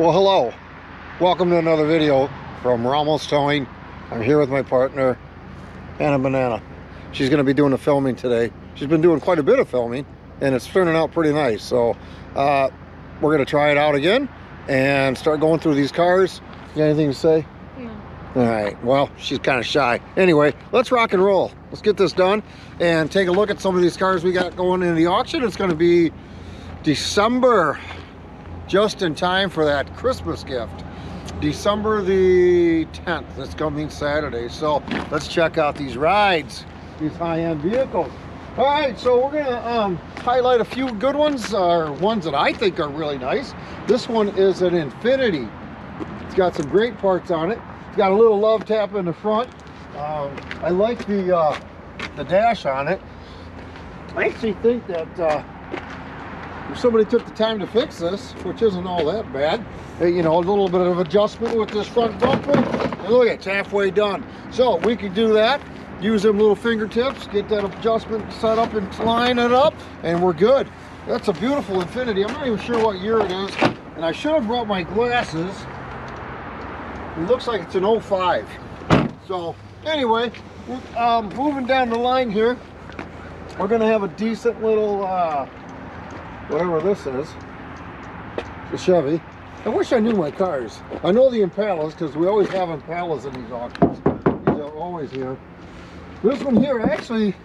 Well, hello. Welcome to another video from Ramos Towing. I'm here with my partner, Hannah Banana. She's going to be doing the filming today. She's been doing quite a bit of filming, and it's turning out pretty nice. So we're going to try it out again and start going through these cars. You got anything to say? No. All right. Well, she's kind of shy. Anyway, let's rock and roll. Let's get this done and take a look at some of these cars we got going in the auction. It's going to be December, just in time for that Christmas gift. December the 10th, this coming Saturday. So let's check out these rides, these high-end vehicles. All right, so we're gonna highlight a few good ones, or ones that I think are really nice. This one is an Infinity. It's got some great parts on it. It's got a little love tap in the front. I like the dash on it. I actually think that if somebody took the time to fix this, which isn't all that bad, you know, a little bit of adjustment with this front bumper, and look, it's halfway done. So we could do that, use them little fingertips, get that adjustment set up and line it up, and we're good. That's a beautiful Infinity. I'm not even sure what year it is, and I should have brought my glasses. It looks like it's an 05. So anyway, moving down the line here, we're gonna have a decent little whatever this is, the Chevy. I wish I knew my cars. I know the Impalas because we always have Impalas in these auctions. These are always here. This one here actually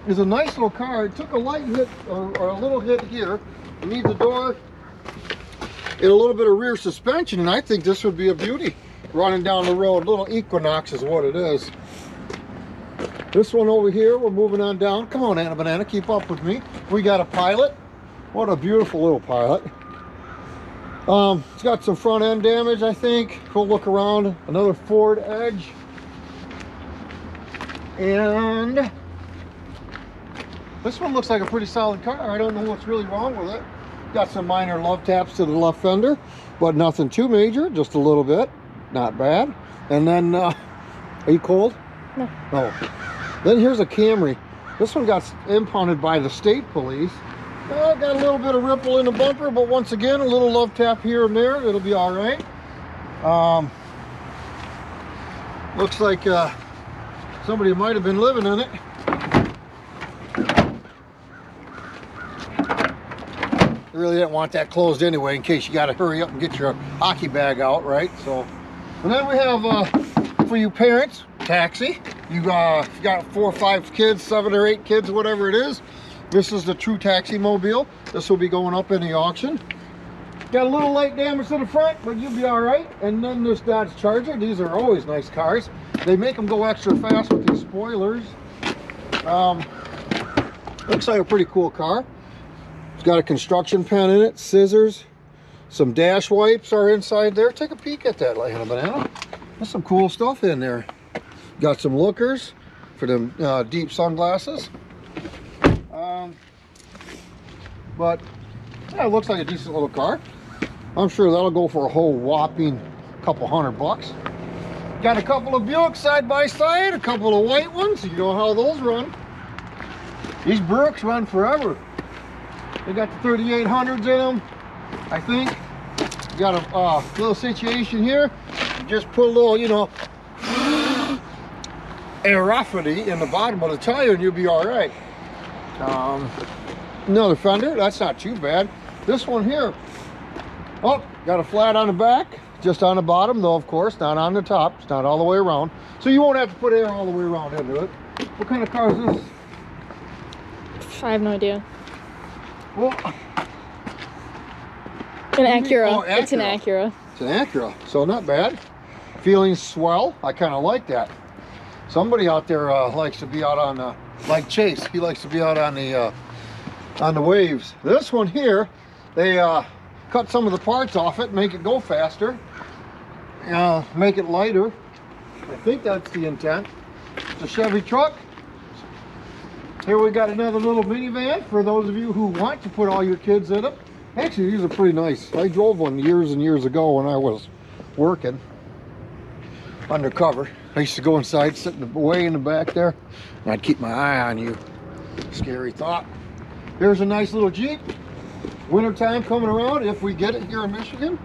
is a nice little car. It took a light hit or a little hit here. It needs a door and a little bit of rear suspension, and I think this would be a beauty running down the road. Little Equinox is what it is. This one over here, we're moving on down. Come on, Anna Banana, keep up with me. We got a Pilot. What a beautiful little Pilot. It's got some front end damage, I think. We'll look around. Another Ford Edge. And this one looks like a pretty solid car. I don't know what's really wrong with it. Got some minor love taps to the left fender, but nothing too major, just a little bit. Not bad. And then, are you cold? No. Oh. Then here's a Camry. This one got impounded by the state police. Got a little bit of ripple in the bumper, but once again, a little love tap here and there. It'll be all right. Looks like somebody might have been living in it. You really didn't want that closed anyway, in case you got to hurry up and get your hockey bag out, right? So, and then we have for you parents, taxi. You got 4 or 5 kids, 7 or 8 kids, whatever it is. This is the true taxi mobile. This will be going up in the auction. Got a little light damage to the front, but you'll be all right. And then this Dodge Charger. These are always nice cars. They make them go extra fast with these spoilers. Looks like a pretty cool car. It's got a construction pen in it, scissors, some dash wipes are inside there. Take a peek at that, Hannah Banana. There's some cool stuff in there. Got some lookers for them deep sunglasses. But yeah, it looks like a decent little car. I'm sure that'll go for a whole whopping couple $100. Got a couple of Buicks side by side, a couple of white ones. You know how those run. These Buicks run forever. They got the 3800s in them, I think. Got a little situation here. Just put a little, you know, aerosol in the bottom of the tire and you'll be all right. Another fender, that's not too bad. This one here, oh, got a flat on the back, just on the bottom though, of course, not on the top. It's not all the way around, so you won't have to put air all the way around into it. What kind of car is this? I have no idea. Well, An Acura. Oh, Acura. It's an Acura. It's an Acura, so not bad. Feeling swell. I kind of like that. Somebody out there likes to be out on like Chase. He likes to be out on the waves. This one here, they cut some of the parts off it, make it go faster, make it lighter. I think that's the intent. It's a Chevy truck. Here we got another little minivan for those of you who want to put all your kids in it. Actually, these are pretty nice. I drove one years and years ago when I was working undercover. I used to go inside, sit way in the back there, and I'd keep my eye on you. Scary thought. Here's a nice little Jeep. Wintertime coming around, if we get it here in Michigan.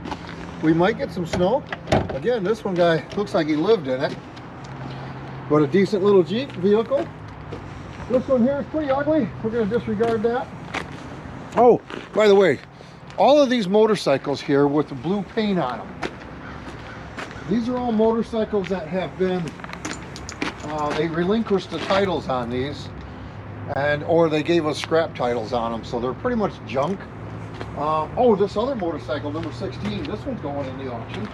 We might get some snow. Again, this one guy looks like he lived in it. But a decent little Jeep vehicle. This one here is pretty ugly. We're going to disregard that. Oh, by the way, all of these motorcycles here with the blue paint on them. These are all motorcycles that have been, they relinquished the titles on these, or they gave us scrap titles on them, so they're pretty much junk. Oh, this other motorcycle, number 16, this one's going in the auction.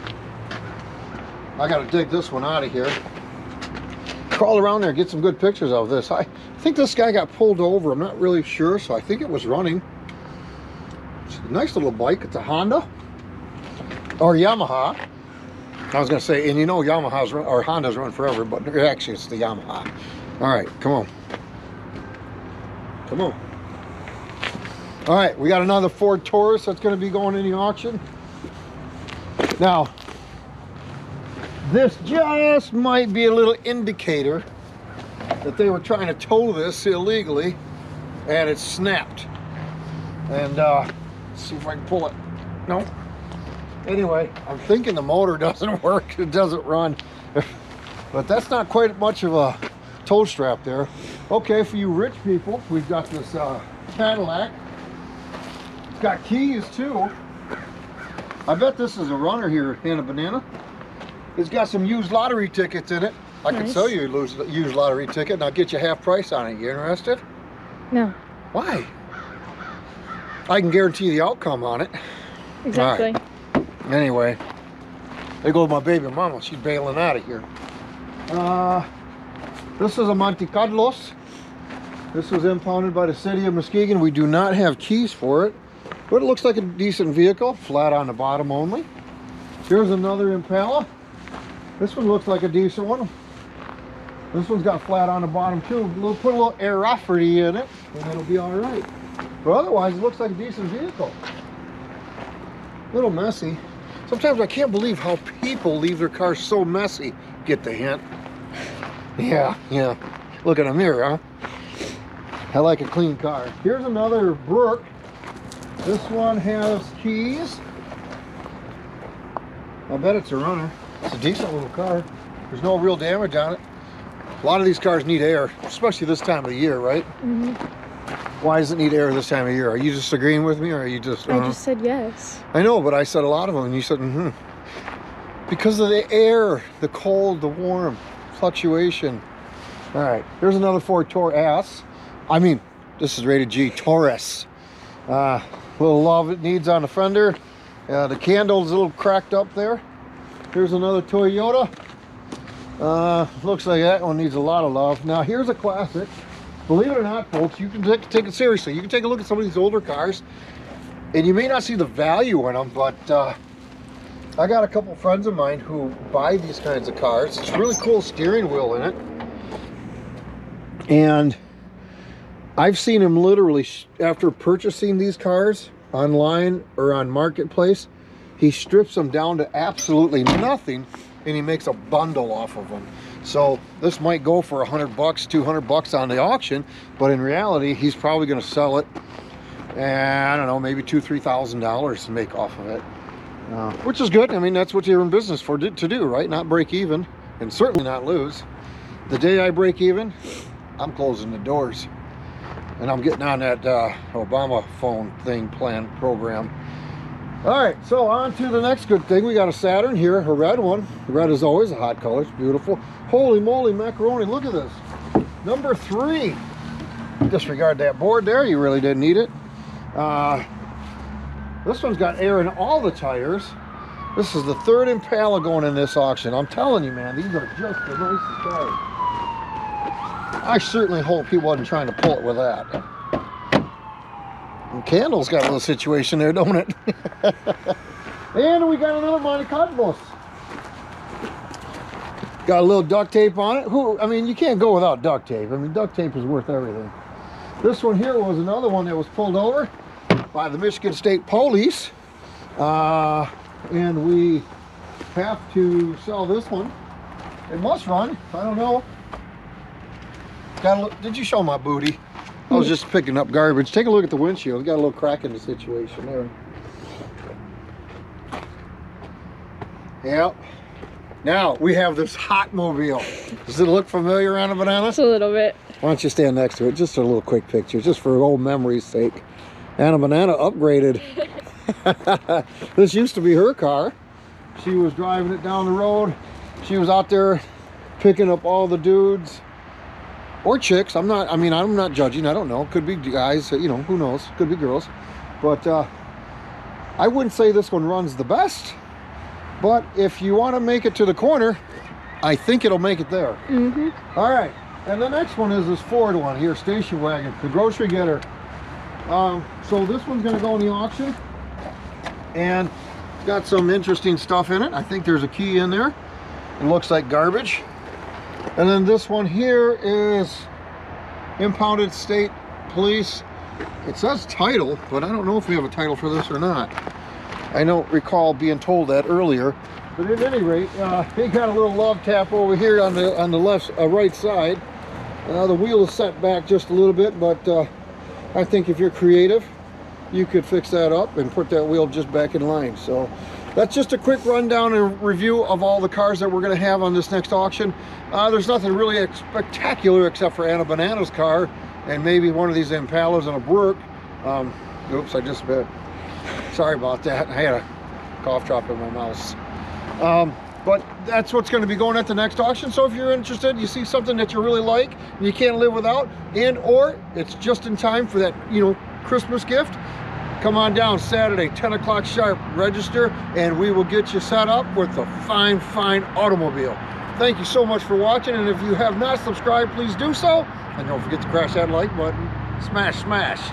I got to dig this one out of here. Crawl around there and get some good pictures of this. I think this guy got pulled over. I'm not really sure, so I think it was running. It's a nice little bike. It's a Honda or Yamaha. I was going to say, and you know Yamaha's run, or Honda's run forever, but actually it's the Yamaha. All right, come on. Come on. All right, we got another Ford Taurus that's going to be going in the auction. Now, this just might be a little indicator that they were trying to tow this illegally and it snapped. And let's see if I can pull it. No. Anyway, I'm thinking the motor doesn't work, it doesn't run. But that's not quite much of a tow strap there. Okay, for you rich people, we've got this Cadillac. It's got keys too. I bet this is a runner here in a banana. It's got some used lottery tickets in it. I can sell you a used lottery ticket and I'll get you half price on it. You interested? No. Why? I can guarantee the outcome on it. Exactly. Right. Anyway, there goes my baby mama. She's bailing out of here. This is a Monte Carlos. This was impounded by the city of Muskegon. We do not have keys for it, but it looks like a decent vehicle. Flat on the bottom only. Here's another Impala. This one looks like a decent one. This one's got flat on the bottom too. We'll put a little aerosity in it and it'll be all right. But otherwise, it looks like a decent vehicle. A little messy. Sometimes I can't believe how people leave their cars so messy. Get the hint? Yeah. Look in the mirror, huh? I like a clean car. Here's another Brook. This one has keys. I bet it's a runner. It's a decent little car. There's no real damage on it. A lot of these cars need air, especially this time of the year, right? Mm-hmm. Why does it need air this time of year? Are you just agreeing with me, or are you just... I just said yes. I know, but I said a lot of them, and you said, mm-hmm. Because of the air, the cold, the warm, fluctuation. All right, here's another Ford Taurus. I mean, this is rated G, Taurus. Little love it needs on the fender. The candle's a little cracked up there. Here's another Toyota. Looks like that one needs a lot of love. Now here's a classic. Believe it or not, folks, you can take it seriously. You can take a look at some of these older cars, and you may not see the value in them, but I got a couple friends of mine who buy these kinds of cars. It's a really cool steering wheel in it. And I've seen him literally, after purchasing these cars online or on Marketplace, he strips them down to absolutely nothing and he makes a bundle off of them. So this might go for $100, $200 on the auction, but in reality, he's probably going to sell it, I don't know, maybe $2,000, $3,000 to make off of it, which is good. I mean, that's what you're in business for, to do, right? Not break even, and certainly not lose. The day I break even, I'm closing the doors, and I'm getting on that Obama phone thing program. All right, so on to the next good thing. We got a Saturn here, a red one. Red is always a hot color. It's beautiful. Holy moly macaroni, look at this. Number 3. Disregard that board there. You really didn't need it. This one's got air in all the tires. This is the 3rd Impala going in this auction. I'm telling you, man, these are just the nicest cars. I certainly hope he wasn't trying to pull it with that. And candle's got a little situation there, don't it? And we got another Monte Carlos. Got a little duct tape on it. I mean, you can't go without duct tape. I mean, duct tape is worth everything. This one here was another one that was pulled over by the Michigan State Police. And we have to sell this one. It must run. I don't know. Did you show my booty? I was just picking up garbage. Take a look at the windshield. It's got a little crack in the situation there. Yep. Now we have this hot mobile. Does it look familiar, Anna Banana? Just a little bit. Why don't you stand next to it? Just a little quick picture, just for old memory's sake. Anna Banana upgraded. This used to be her car. She was driving it down the road. She was out there picking up all the dudes or chicks. I'm not judging. I don't know. Could be guys, you know, who knows? Could be girls. But I wouldn't say this one runs the best. But if you want to make it to the corner, I think it'll make it there. Mm-hmm. All right. And the next one is this Ford one here, station wagon, the grocery getter. So this one's going to go in the auction. And it's got some interesting stuff in it. I think there's a key in there. It looks like garbage. And then this one here is impounded state police. It says title, but I don't know if we have a title for this or not. I don't recall being told that earlier. But at any rate, they got a little love tap over here on the left, right side. The wheel is set back just a little bit, but I think if you're creative, you could fix that up and put that wheel just back in line. So that's just a quick rundown and review of all the cars that we're going to have on this next auction. There's nothing really spectacular except for Anna Banana's car and maybe one of these Impalas and a Brook. Oops, I just spit. Sorry about that. I had a cough drop in my mouth. But that's what's going to be going at the next auction. So if you're interested, you see something that you really like and you can't live without, and or it's just in time for that, you know, Christmas gift, come on down Saturday, 10 o'clock sharp, register, and we will get you set up with a fine, fine automobile. Thank you so much for watching, and if you have not subscribed, please do so. And don't forget to crash that like button. Smash, smashed.